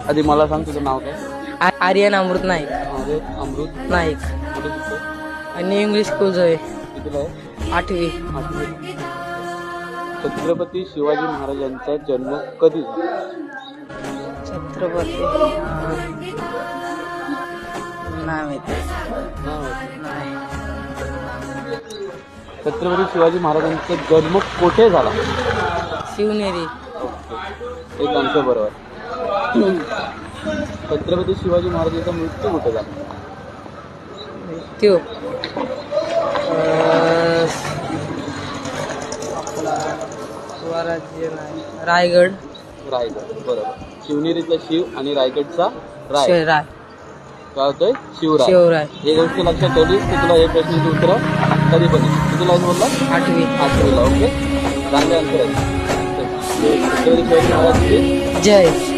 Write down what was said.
आधी मला सांग तुझं नाव काय? आर्यन अमृत नाईक. अरे अमृत नाईक. कुठे शिकतो? आणि इंग्लिश स्कूल आहे. कितीला आहे? 8वी. छत्रपती शिवाजी महाराजांचा जन्म कधी झाला? छत्रपती नाही माहिती. नाही. छत्रपती शिवाजी महाराजांचा जन्म कुठे झाला? शिवनेरी. ओके, एक आन्सर बरोबर. छत्रपती शिवाजी महाराजांचा मृत्यू कुठे झाला? त्यो स्वराज्य नाही. रायगड. रायगड बरोबर. शिवनेरीचा शिव आणि रायगडचा राय. शिवराय. काय होतोय? शिवराय. शिवराय. हे गोष्ट लक्षात ठेवलीस की तुला हे प्रश्नाची उत्तर कधी पण किती लाईन बोलला? 8वी. 8वीला. ओके, चांगले आन्सर आहे. छत्रपती शिवाजी महाराजांची जय.